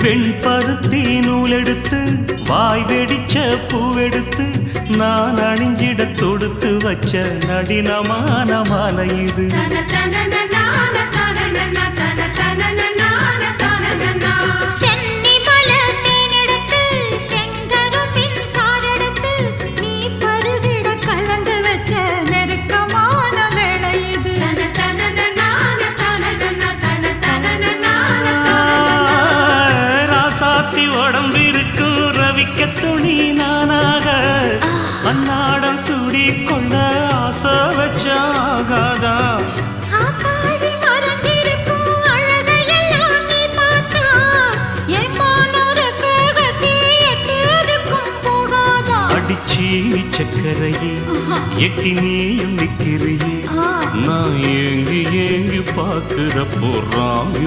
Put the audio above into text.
வெண்பருத்தி நூலெடுத்து வாய் வெடிச்ச பூவெடுத்து நான் அணிஞ்சிட தொடுத்து வச்ச நடினமான மாலை இது. உடம்பிருக்கும் ரவிக்க துணி நானாக அன்னாடம் சூடி கொண்ட ஆசை வச்சாகாதா. அடிச்சீனி சக்கரையே எட்டி நீயும் நிக்கிறையே நான் ஏங்கி ஏங்கி பார்க்கிறப்போ ராமி